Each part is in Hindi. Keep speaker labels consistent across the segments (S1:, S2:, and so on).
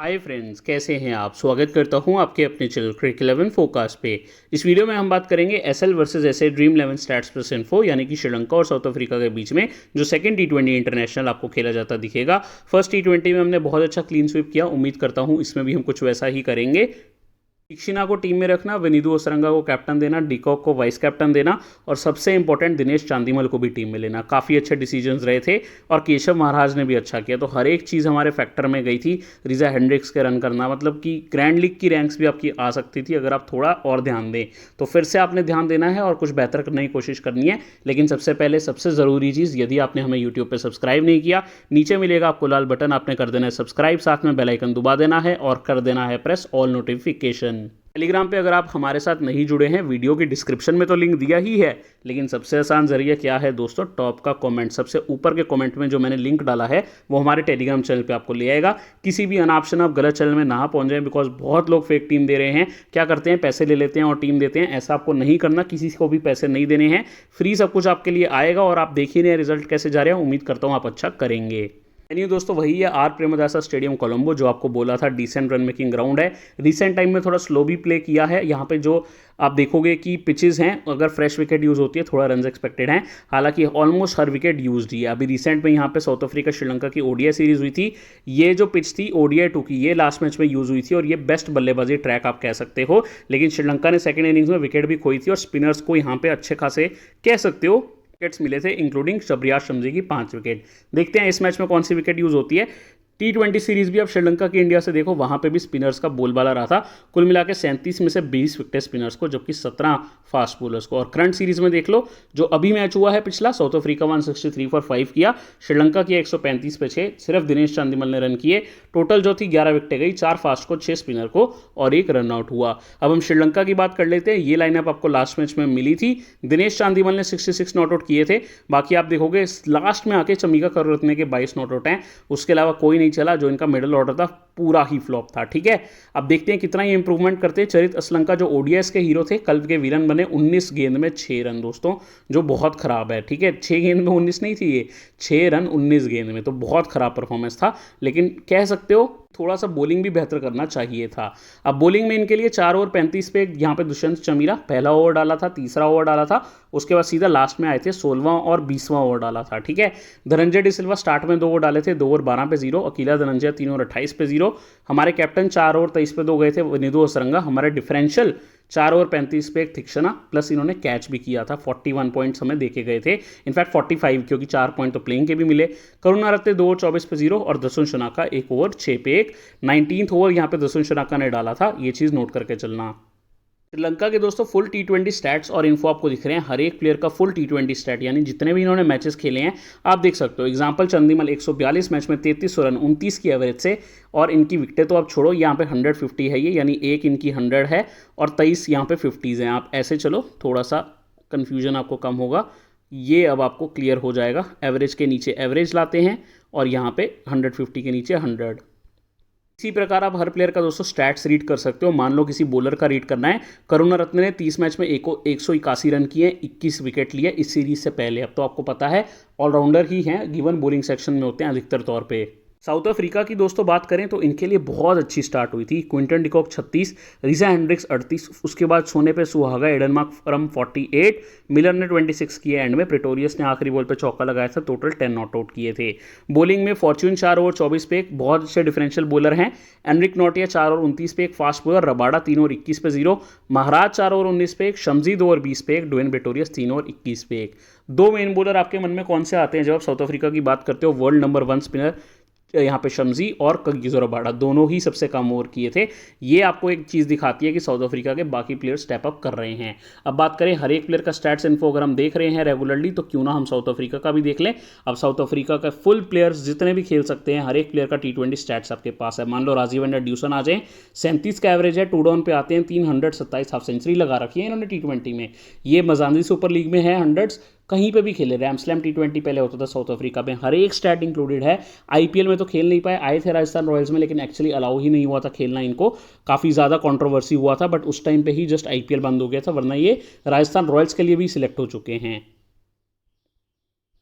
S1: हाय फ्रेंड्स, कैसे हैं आप। स्वागत करता हूं आपके अपने चैनल क्रिकेट 11 फोकस पे। इस वीडियो में हम बात करेंगे SL versus SA dream 11 stats plus info, यानी कि श्रीलंका और साउथ अफ्रीका के बीच में जो सेकंड टी20 इंटरनेशनल आपको खेला जाता दिखेगा। फर्स्ट टी20 में हमने बहुत अच्छा क्लीन स्वीप किया, उम्मीद करता हूँ इसमें भी हम कुछ वैसा ही करेंगे। तीक्षिणा को टीम में रखना, विनीदु ओसरंगा को कैप्टन देना, डिकॉक को वाइस कैप्टन देना और सबसे इंपॉर्टेंट दिनेश चांदीमल को भी टीम में लेना। काफ़ी अच्छे डिसीजंस रहे थे और केशव महाराज ने भी अच्छा किया, तो हर एक चीज़ हमारे फैक्टर में गई थी। रिजा हेंड्रिक्स के रन करना, मतलब कि ग्रैंड लीग की रैंक्स भी आपकी आ सकती थी अगर आप थोड़ा और ध्यान दें। तो फिर से आपने ध्यान देना है और कुछ बेहतर करने की कोशिश करनी है। लेकिन सबसे पहले सबसे ज़रूरी चीज़, यदि आपने हमें यूट्यूब पर सब्सक्राइब नहीं किया, नीचे मिलेगा आपको लाल बटन, आपने कर देना है सब्सक्राइब, साथ में बेल आइकन दबा देना है और कर देना है प्रेस ऑल नोटिफिकेशन। टेलीग्राम पे अगर आप हमारे साथ नहीं जुड़े हैं, वीडियो की डिस्क्रिप्शन में तो लिंक दिया ही है, लेकिन सबसे आसान जरिया क्या है दोस्तों, टॉप का कमेंट, सबसे ऊपर के कमेंट में जो मैंने लिंक डाला है वो हमारे टेलीग्राम चैनल पे आपको ले आएगा। किसी भी अनऑप्शन आप गलत चैनल में ना पहुंच जाए, बिकॉज बहुत लोग फेक टीम दे रहे हैं। क्या करते हैं, पैसे ले लेते हैं और टीम देते हैं। ऐसा आपको नहीं करना, किसी को भी पैसे नहीं देने हैं, फ्री सब कुछ आपके लिए आएगा और आप देख ही रहे हैं रिजल्ट कैसे जा रहे हैं। उम्मीद करता हूँ आप अच्छा करेंगे। यानी दोस्तों वही है आर प्रेमदासा स्टेडियम कोलंबो, जो आपको बोला था डिसेंट रन मेकिंग ग्राउंड है। रिसेंट टाइम में थोड़ा स्लो भी प्ले किया है। यहाँ पे जो आप देखोगे कि पिचेस हैं, अगर फ्रेश विकेट यूज़ होती है थोड़ा रन एक्सपेक्टेड हैं, हालांकि ऑलमोस्ट हर विकेट यूज्ड ही है। अभी रिसेंट में यहाँ पे साउथ अफ्रीका श्रीलंका की ओडीआई सीरीज हुई थी, ये जो पिच थी ओडीआई 2 की, ये लास्ट मैच में यूज़ हुई थी और ये बेस्ट बल्लेबाजी ट्रैक आप कह सकते हो। लेकिन श्रीलंका ने सेकेंड इनिंग्स में विकेट भी खोई थी और स्पिनर्स को यहाँ पे अच्छे खासे कह सकते हो विकेट्स मिले थे, इंक्लूडिंग शबरियाज शम्सी की 5 विकेट। देखते हैं इस मैच में कौन सी विकेट यूज़ होती है। टी20 सीरीज भी अब श्रीलंका की इंडिया से देखो, वहां पे भी स्पिनर्स का बोलबाला रहा था। कुल मिला के 37 में से 20 विकेट स्पिनर्स को, जबकि 17 फास्ट बॉलर्स को। और करंट सीरीज में देख लो, जो अभी मैच हुआ है पिछला, साउथ अफ्रीका 163 फॉर 5 किया, श्रीलंका की 135 पे 6, सिर्फ दिनेश चांदीमल ने रन किए। टोटल जो थी 11 विकेटें गई, 4 फास्ट को, 6 स्पिनर को और 1 रन आउट हुआ। अब हम श्रीलंका की बात कर लेते हैं। ये लाइनअप आपको लास्ट मैच में मिली थी। दिनेश चांदीमल ने 66 नॉट आउट किए थे। बाकी आप देखोगे लास्ट में आके चमिका करुरत्ने के 22 नॉट आउट हैं, उसके अलावा कोई नहीं चला। जो इनका मिडल ऑर्डर था पूरा ही फ्लॉप था। ठीक है, अब देखते हैं कितना ये इंप्रूवमेंट करते हैं। चरित असलंका जो ओडीआई के हीरो थे, कल के विलन बने, 19 गेंद में 6 रन दोस्तों, जो बहुत खराब है। ठीक है, 6 गेंद में 19 नहीं थी, ये 6 रन 19 गेंद में, तो बहुत खराब परफॉर्मेंस था। लेकिन कह सकते हो थोड़ा सा बॉलिंग भी बेहतर करना चाहिए था। अब बॉलिंग में इनके लिए 4 ओवर 35 पे यहाँ पे दुष्यंत चमीरा पहला ओवर डाला था, तीसरा ओवर डाला था, उसके बाद सीधा लास्ट में आए थे 16वां और 20वां ओवर डाला था। ठीक है, धनंजय डिसिल्वा स्टार्ट में 2 ओवर डाले थे, 2 ओवर 12 पे 0, अकेला धनंजय 3 ओवर 28 पे 0। हमारे कैप्टन 4 ओवर 23 पे 2 गए थे, विनीदु ओसरंगा। हमारे डिफरेंशियल 4 ओवर 35 पे 1 तीक्षणा, प्लस इन्होंने कैच भी किया था। 41 पॉइंट्स हमें देके गए थे, इनफैक्ट 45, क्योंकि 4 पॉइंट तो प्लेइंग के भी मिले। करुणा रत्ने 2 ओवर 24 पे 0 और दसुन शनाका 1 ओवर 6 पे 1। 19th ओवर यहाँ पे दसुन शनाका ने डाला था, ये चीज़ नोट करके चलना। श्रीलंका के दोस्तों फुल टी20 स्टैट्स और इन्फो आपको दिख रहे हैं। हर एक प्लेयर का फुल टी20 स्टैट, यानी जितने भी इन्होंने मैचेस खेले हैं आप देख सकते हो। एग्जांपल चंदीमल 142 मैच में 33 रन 29 की एवरेज से, और इनकी विकेटें तो आप छोड़ो, यहाँ पे 150 है ये, यानी एक इनकी 100 है और 23 यहाँ पे 50s हैं। आप ऐसे चलो, थोड़ा सा कन्फ्यूजन आपको कम होगा, ये अब आपको क्लियर हो जाएगा। एवरेज के नीचे एवरेज लाते हैं और यहाँ पे 150 के नीचे 100। इसी प्रकार आप हर प्लेयर का दोस्तों स्टैट्स रीड कर सकते हो। मान लो किसी बॉलर का रीड करना है, करुणा रत्ने ने 30 मैच में 181 रन किए, 21 विकेट लिए इस सीरीज से पहले। अब तो आपको पता है ऑलराउंडर ही हैं, गिवन बॉलिंग सेक्शन में होते हैं अधिकतर तौर पे। साउथ अफ्रीका की दोस्तों बात करें तो इनके लिए बहुत अच्छी स्टार्ट हुई थी। क्विंटन डिकॉक 36, रिजा हेंड्रिक्स 38, उसके बाद सोने पे सुहागा, एडनमार्क फ्रम 48, मिलर ने 26 किए एंड में, प्रेटोरियस ने आखिरी बॉल पे चौका लगाया था। टोटल 10 नॉट आउट किए थे। बॉलिंग में फॉर्च्यून 4 ओवर 24 पे 1, बहुत अच्छे डिफरेंशियल बॉलर हैं। एनरिक नोटिया 4 ओवर 29 पे 1 फास्ट बॉलर, रबाडा 3 ओवर 21 पे 0, महाराज 4 ओवर 19 पे 1, शम्सी 2 ओवर 20 पे 1, डुएन प्रेटोरियस 3 ओवर 21 पे 1। 2 मेन बॉलर आपके मन में कौन से आते हैं जब आप साउथ अफ्रीका की बात करते हो? वर्ल्ड नंबर 1 स्पिनर यहाँ पे शम्सी और कगिसो रबाडा, दोनों ही सबसे कम ओवर किए थे। ये आपको एक चीज़ दिखाती है कि साउथ अफ्रीका के बाकी प्लेयर स्टेप अप कर रहे हैं। अब बात करें हर एक प्लेयर का स्टैट्स इन्फो, अगर हम देख रहे हैं रेगुलरली तो क्यों ना हम साउथ अफ्रीका का भी देख लें। अब साउथ अफ्रीका का फुल प्लेयर्स जितने भी खेल सकते हैं, हर एक प्लेयर का टी20 स्टैट्स आपके पास है। मान लो राजीव एंडर ड्यूसन आ जाए, 37 का एवरेज है, 2 डाउन पे आते हैं, 327 हाफ सेंचुरी लगा रखी है इन्होंने टी20 में। ये मजांदी सुपर लीग में है, 100s कहीं पे भी खेले। रैमस्लैम टी20 पहले होता था साउथ अफ्रीका में, हर एक स्टैट इंक्लूडेड है। आईपीएल में तो खेल नहीं पाए, आए थे राजस्थान रॉयल्स में, लेकिन एक्चुअली अलाउ ही नहीं हुआ था खेलना इनको। काफ़ी ज़्यादा कंट्रोवर्सी हुआ था, बट उस टाइम पे ही जस्ट आईपीएल बंद हो गया था, वरना ये राजस्थान रॉयल्स के लिए भी सिलेक्ट हो चुके हैं।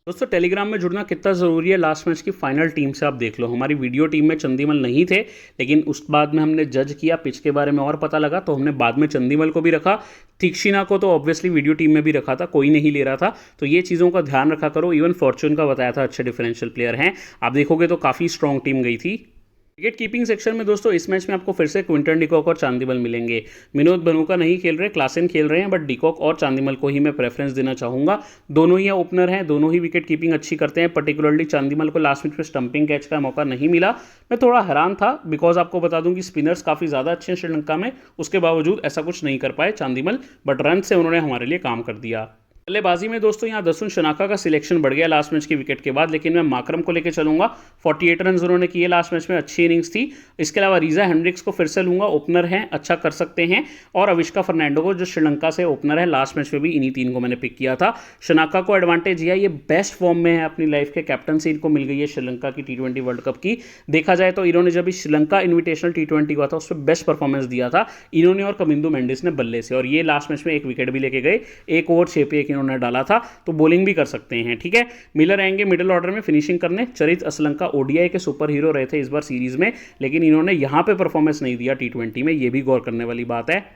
S1: दोस्तों टेलीग्राम में जुड़ना कितना ज़रूरी है लास्ट मैच की फाइनल टीम से आप देख लो। हमारी वीडियो टीम में चंदीमल नहीं थे, लेकिन उस बाद में हमने जज किया, पिच के बारे में और पता लगा, तो हमने बाद में चंदीमल को भी रखा। तीक्षिणा को तो ऑब्वियसली वीडियो टीम में भी रखा था, कोई नहीं ले रहा था। तो ये चीज़ों का ध्यान रखा करो। इवन फॉर्चून का बताया था अच्छे डिफरेंशियल प्लेयर हैं, आप देखोगे तो काफ़ी स्ट्रॉन्ग टीम गई थी। विकेट कीपिंग सेक्शन में दोस्तों इस मैच में आपको फिर से क्विंटन डिकॉक और चांदिमल मिलेंगे। विनोद बनुका नहीं खेल रहे, क्लासेन खेल रहे हैं, बट डिकॉक और चांदिमल को ही मैं प्रेफरेंस देना चाहूँगा। दोनों ही ओपनर हैं, दोनों ही विकेट कीपिंग अच्छी करते हैं। पर्टिकुलरली चांदिमल को लास्ट मैच में स्टंपिंग कैच का मौका नहीं मिला, मैं थोड़ा हैरान था, बिकॉज आपको बता दूं कि स्पिनर्स काफ़ी ज़्यादा अच्छे हैं श्रीलंका में, उसके बावजूद ऐसा कुछ नहीं कर पाए चांदिमल, बट रन से उन्होंने हमारे लिए काम कर दिया। बल्लेबाजी में दोस्तों यहाँ दसुन शनाका का सिलेक्शन बढ़ गया लास्ट मैच की विकेट के बाद, लेकिन मैं माकरम को लेकर चलूंगा। 48 रन उन्होंने किए लास्ट मैच में, अच्छी इनिंग्स थी। इसके अलावा रीजा हेंड्रिक्स को फिर से लूंगा, ओपनर हैं, अच्छा कर सकते हैं। और अविष्का फर्नांडो को, जो श्रीलंका से ओपनर है, लास्ट मैच में भी इन्हीं तीन को मैंने पिक किया था। शनाका को एडवांटेज है, ये बेस्ट फॉर्म में है अपनी लाइफ के, कैप्टनसी इनको मिल गई है श्रीलंका की T20 वर्ल्ड कप की। देखा जाए तो इन्होंने जब श्रीलंका इन्विटेशनल T20 हुआ था उसमें बेस्ट परफॉर्मेंस दिया था इन्होंने और कमिंदू मेंडिस ने बल्ले से, और ये लास्ट मैच में एक विकेट भी लेके गए, 1 ओवर 6 पे 1 इन्होंने डाला था, तो बॉलिंग भी कर सकते हैं। ठीक है, मिलर आएंगे मिडिल ऑर्डर में फिनिशिंग करने। चरित असलंका ओडीआई के सुपर हीरो रहे थे इस बार सीरीज में, लेकिन इन्होंने यहां पे परफॉर्मेंस नहीं दिया T20 में, ये भी गौर करने वाली बात है।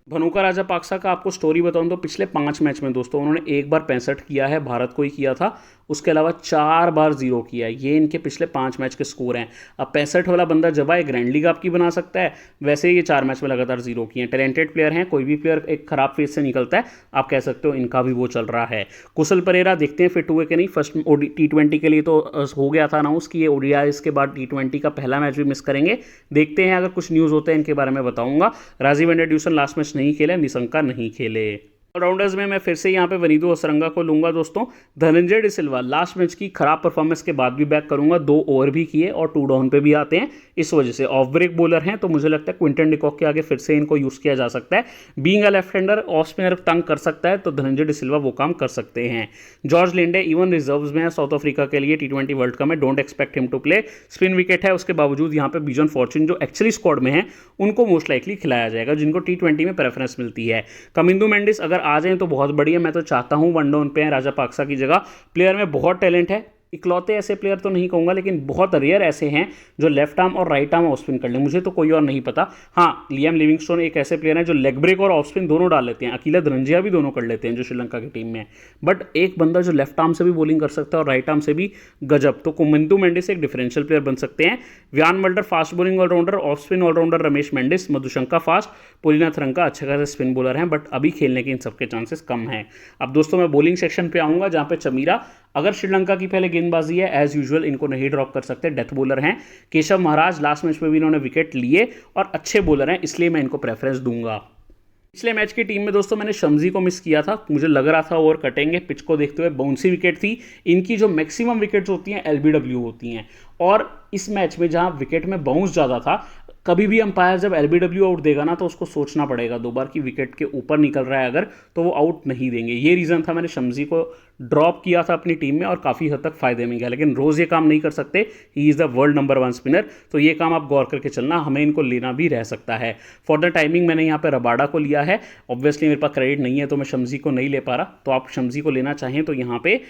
S1: भनुका राजापाक्सा का आपको स्टोरी बताऊं तो पिछले 5 मैच में दोस्तों उन्होंने एक बार 65 किया है, भारत को ही किया था, उसके अलावा 4 बार 0 किया है। ये इनके पिछले 5 मैच के स्कोर हैं। अब 65 वाला बंदा जब आए ग्रैंड लीग आपकी बना सकता है, वैसे ये 4 मैच में लगातार 0 किए हैं। टैलेंटेड प्लेयर हैं, कोई भी प्लेयर एक खराब फेज से निकलता है, आप कह सकते हो इनका भी वो चल रहा है। कुशल परेरा देखते हैं फिट हुए कि नहीं। फर्स्ट T20 के लिए तो हो गया था अनाउंस कि ये ओडीआई के बाद T20 का पहला मैच भी मिस करेंगे। देखते हैं, अगर कुछ न्यूज़ होते हैं इनके बारे में बताऊंगा। राजीव एंडरड्यूसन लास्ट मैच नहीं खेले, निशंका नहीं खेले। ऑलराउंडर्स में मैं फिर से यहाँ पे वनीदु असरंगा को लूंगा दोस्तों। धनंजय डिसिल्वा लास्ट मैच की खराब परफॉर्मेंस के बाद भी बैक करूंगा, 2 ओवर भी किए और 2 डाउन पे भी आते हैं, इस वजह से ऑफ ब्रेक बॉलर हैं, तो मुझे लगता है क्विंटन डिकॉक के आगे फिर से इनको यूज किया जा सकता है। Being a left hander, off spinner तंग कर सकता है, तो धनंजय डिसिल्वा वो काम कर सकते हैं। जॉर्ज लिंडे इवन रिजर्व्स में है साउथ अफ्रीका के लिए T20 वर्ल्ड कप में, don't expect him to play. Spin wicket है, उसके बावजूद यहाँ पे बिजन फॉर्चून जो एक्चुअली स्क्वाड में है उनको मोस्ट लाइकली खिलाया जाएगा, जिनको T20 में प्रेफरेंस मिलती है। कमिंदू मेंडिस अगर आ जाए तो बहुत बढ़िया, मैं तो चाहता हूं वन डाउन पे हैं राजापाक्सा की जगह। प्लेयर में बहुत टैलेंट है, इकलौते ऐसे प्लेयर तो नहीं कहूंगा, लेकिन बहुत रेयर ऐसे हैं जो लेफ्ट आर्म और राइट आर्म ऑफ स्पिन कर ले, मुझे तो कोई और नहीं पता। हाँ, लियाम लिविंगस्टोन एक ऐसे प्लेयर हैं जो लेग ब्रेक और ऑफ स्पिन दोनों डाल लेते हैं, अकीला धनंजया भी दोनों कर लेते हैं जो श्रीलंका की टीम में है। बट एक बंदा जो लेफ्ट आर्म से भी बॉलिंग कर सकता है और राइट आर्म से भी गजब, तो कुमिंदू मेंडिस एक डिफरेंशियल प्लेयर बन सकते हैं। Wiaan Mulder fast bowling allrounder, off spin allrounder Ramesh Mendis, Madushanka fast, पुरीनाथ रंका अच्छे खासे स्पिन बॉलर हैं, बट अभी खेलने के इन सबके चांसेस कम हैं। अब दोस्तों मैं बॉलिंग सेक्शन पे आऊंगा, जहां पे चमीरा, अगर श्रीलंका की पहले गेंदबाजी है एज यूजुअल इनको नहीं ड्रॉप कर सकते, डेथ बॉलर हैं। केशव महाराज लास्ट मैच में भी इन्होंने विकेट लिए और अच्छे बॉलर हैं, इसलिए मैं इनको प्रेफरेंस दूंगा। पिछले मैच की टीम में दोस्तों मैंने शम्जी को मिस किया था, मुझे लग रहा था ओवर कटेंगे, पिच को देखते हुए बाउंसी विकेट थी। इनकी जो मैक्सिमम विकेट्स होती हैं LBW होती हैं, और इस मैच में जहां विकेट में बाउंस ज़्यादा था, कभी भी अंपायर जब LBW आउट देगा ना तो उसको सोचना पड़ेगा 2 बार कि विकेट के ऊपर निकल रहा है अगर, तो वो आउट नहीं देंगे। ये रीज़न था मैंने शम्जी को ड्रॉप किया था अपनी टीम में और काफ़ी हद तक फायदे में गया, लेकिन रोज़ ये काम नहीं कर सकते, he is the world number 1 spinner, तो ये काम आप गौर करके चलना, हमें इनको लेना भी रह सकता है। फॉर द टाइमिंग मैंने यहाँ पे रबाडा को लिया है, ऑब्वियसली मेरे पास क्रेडिट नहीं है तो मैं शम्जी को नहीं ले पा रहा, तो आप शम्जी को लेना चाहें तो यहाँ पे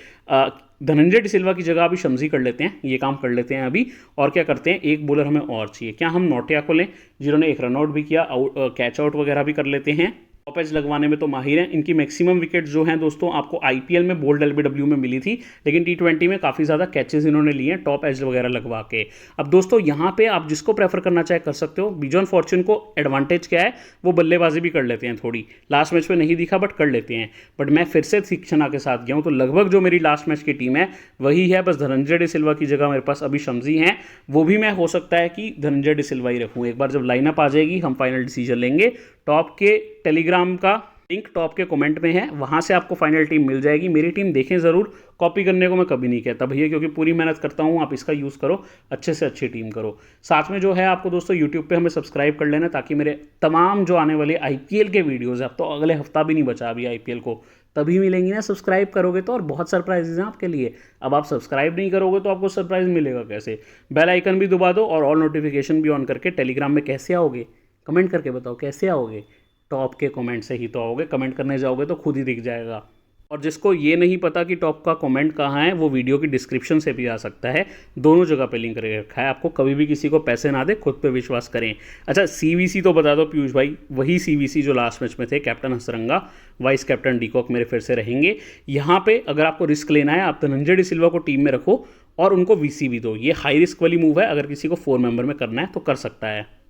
S1: धनंजय डिसिल्वा की जगह अभी शम्जी कर लेते हैं, ये काम कर लेते हैं अभी। और क्या करते हैं, एक बॉलर हमें और चाहिए, क्या हम नोटिया को लें जिन्होंने एक रनआउट भी किया, कैच आउट वगैरह भी कर लेते हैं, टॉप एज लगवाने में तो माहिर हैं। इनकी मैक्सिमम विकेट जो हैं दोस्तों आपको IPL में बोल्ड LBW में मिली थी, लेकिन T20 में काफ़ी ज़्यादा कैचेस इन्होंने लिए हैं टॉप एज वगैरह लगवा के। अब दोस्तों यहाँ पे आप जिसको प्रेफर करना चाहे कर सकते हो। बिजॉन फॉर्चून को एडवांटेज क्या है, वो बल्लेबाजी भी कर लेते हैं थोड़ी, लास्ट मैच में नहीं दिखा बट कर लेते हैं। बट मैं फिर से तीक्षणा के साथ गया हूँ, तो लगभग जो मेरी लास्ट मैच की टीम है वही है, बस धनंजय डिसिल्वा की जगह मेरे पास अभी शम्जी हैं, वो भी मैं हो सकता है कि धनंजय डिसिल्वा ही रखूँ। एक बार जब लाइनअप आ जाएगी हम फाइनल डिसीजन लेंगे। टॉप के टेलीग्राम का लिंक टॉप के कमेंट में है, वहां से आपको फाइनल टीम मिल जाएगी। मेरी टीम देखें ज़रूर, कॉपी करने को मैं कभी नहीं कहता भैया, क्योंकि पूरी मेहनत करता हूं, आप इसका यूज़ करो, अच्छे से अच्छी टीम करो। साथ में जो है आपको दोस्तों यूट्यूब पे हमें सब्सक्राइब कर लेना, ताकि मेरे तमाम जो आने वाले IPL के वीडियोज़ है, अब तो अगले हफ्ता भी नहीं बचा अभी IPL को, तभी मिलेंगी ना। सब्सक्राइब करोगे तो, और बहुत सरप्राइजेज हैं आपके लिए। अब आप सब्सक्राइब नहीं करोगे तो आपको सरप्राइज मिलेगा कैसे? बेल आइकन भी दबा दो और ऑल नोटिफिकेशन भी ऑन करके। टेलीग्राम में कैसे आओगे, कमेंट करके बताओ कैसे आओगे? टॉप के कमेंट से ही तो आओगे, कमेंट करने जाओगे तो खुद ही दिख जाएगा। और जिसको ये नहीं पता कि टॉप का कमेंट कहाँ है, वो वीडियो की डिस्क्रिप्शन से भी आ सकता है, दोनों जगह पे लिंक रखा है आपको। कभी भी किसी को पैसे ना दे, खुद पे विश्वास करें। अच्छा, सीवीसी तो बता दो पीयूष भाई, वही सीवीसी जो लास्ट मैच में थे, captain Hasaranga, vice captain de Kock मेरे फिर से रहेंगे। यहाँ पे अगर आपको रिस्क लेना है, आप धनंजय डी सिल्वा को टीम में रखो और उनको वीसी भी दो। ये हाई रिस्क वाली मूव है, अगर किसी को 4 मेंबर में करना है तो कर सकता है।